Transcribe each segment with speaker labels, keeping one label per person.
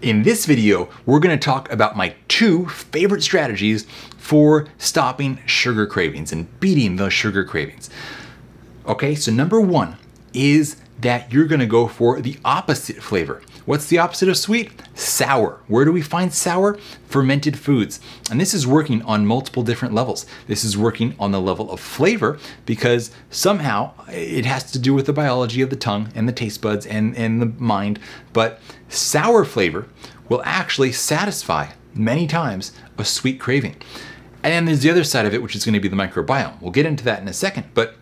Speaker 1: In this video, we're gonna talk about my 2 favorite strategies for stopping sugar cravings and beating those sugar cravings. Okay, so number 1 is that you're gonna go for the opposite flavor. What's the opposite of sweet? Sour. Where do we find sour? Fermented foods. And this is working on multiple different levels. This is working on the level of flavor because somehow it has to do with the biology of the tongue and the taste buds and the mind. But sour flavor will actually satisfy many times a sweet craving. And then there's the other side of it, which is going to be the microbiome. We'll get into that in a second. But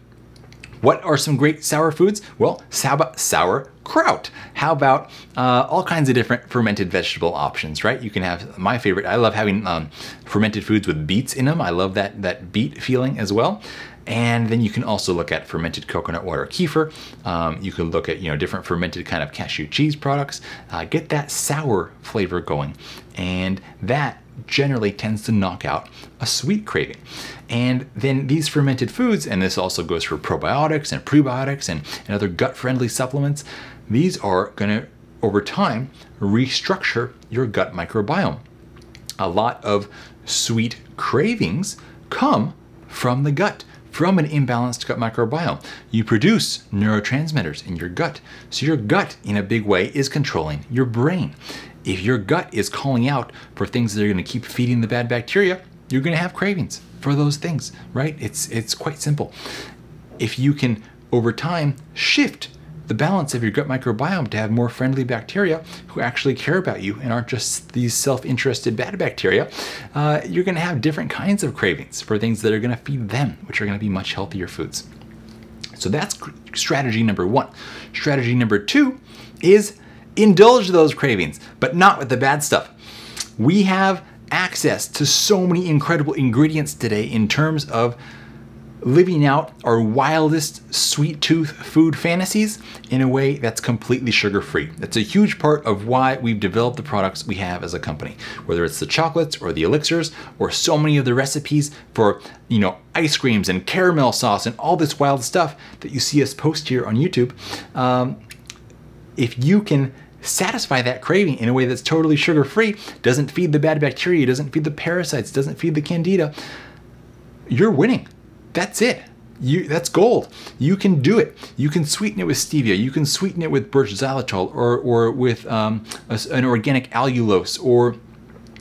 Speaker 1: what are some great sour foods? Well, how about sauerkraut? How about all kinds of different fermented vegetable options, right? You can have my favorite. I love having fermented foods with beets in them. I love that beet feeling as well. And then you can also look at fermented coconut water kefir. You can look at different fermented kind of cashew cheese products. Get that sour flavor going, and that generally tends to knock out a sweet craving. And then these fermented foods, and this also goes for probiotics and prebiotics and other gut-friendly supplements, these are gonna, over time, restructure your gut microbiome. A lot of sweet cravings come from the gut, from an imbalanced gut microbiome. You produce neurotransmitters in your gut. So your gut, in a big way, is controlling your brain. If your gut is calling out for things that are gonna keep feeding the bad bacteria, you're gonna have cravings for those things, right? It's quite simple. If you can, over time, shift the balance of your gut microbiome to have more friendly bacteria who actually care about you and aren't just these self-interested bad bacteria, you're gonna have different kinds of cravings for things that are gonna feed them, which are gonna be much healthier foods. So that's strategy number 1. Strategy number 2 is indulge those cravings, but not with the bad stuff. We have access to so many incredible ingredients today in terms of living out our wildest sweet tooth food fantasies in a way that's completely sugar-free. That's a huge part of why we've developed the products we have as a company, whether it's the chocolates or the elixirs or so many of the recipes for ice creams and caramel sauce and all this wild stuff that you see us post here on YouTube. If you can satisfy that craving in a way that's totally sugar-free, doesn't feed the bad bacteria, doesn't feed the parasites, doesn't feed the candida, you're winning. That's it. That's gold. You can do it. You can sweeten it with stevia. You can sweeten it with birch xylitol or with an organic allulose, or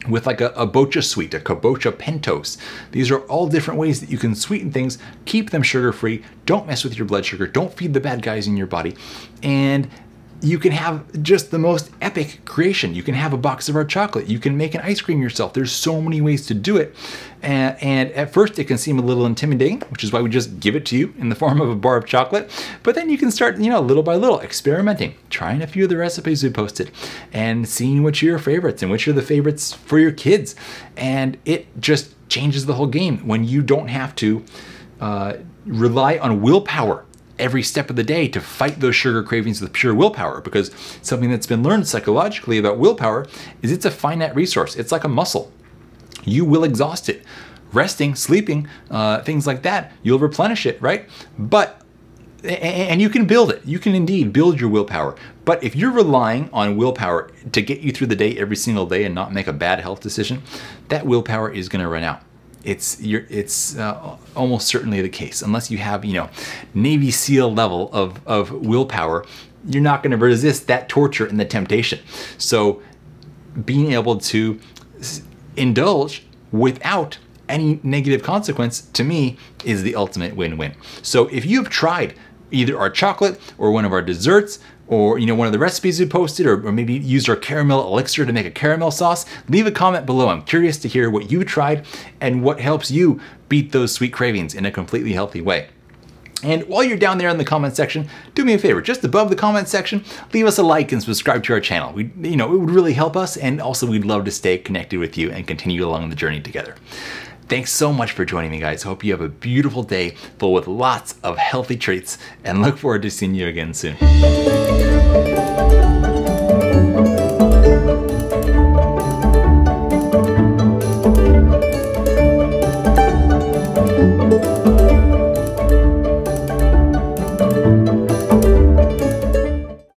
Speaker 1: with like a bocha sweet, a kabocha pentose. These are all different ways that you can sweeten things, keep them sugar-free, don't mess with your blood sugar, don't feed the bad guys in your body, and you can have just the most epic creation. You can have a box of our chocolate. You can make an ice cream yourself. There's so many ways to do it. And at first it can seem a little intimidating, which is why we just give it to you in the form of a bar of chocolate. But then you can start, little by little, experimenting, trying a few of the recipes we posted and seeing which are your favorites and which are the favorites for your kids. And it just changes the whole game when you don't have to rely on willpower every step of the day to fight those sugar cravings with pure willpower, because something that's been learned psychologically about willpower is it's a finite resource. It's like a muscle. You will exhaust it. Resting, sleeping, things like that, you'll replenish it, right? And you can build it. You can indeed build your willpower. But if you're relying on willpower to get you through the day every single day and not make a bad health decision, that willpower is gonna run out. It's almost certainly the case. Unless you have, Navy SEAL level of willpower, you're not going to resist that torture and the temptation. So being able to indulge without any negative consequence, to me, is the ultimate win-win. So if you've tried either our chocolate or one of our desserts, or one of the recipes we posted, or maybe used our caramel elixir to make a caramel sauce, leave a comment below. I'm curious to hear what you tried and what helps you beat those sweet cravings in a completely healthy way. And while you're down there in the comment section, do me a favor, just above the comment section, leave us a like and subscribe to our channel. It would really help us, and also we'd love to stay connected with you and continue along the journey together. Thanks so much for joining me, guys. Hope you have a beautiful day full with lots of healthy treats, and look forward to seeing you again soon.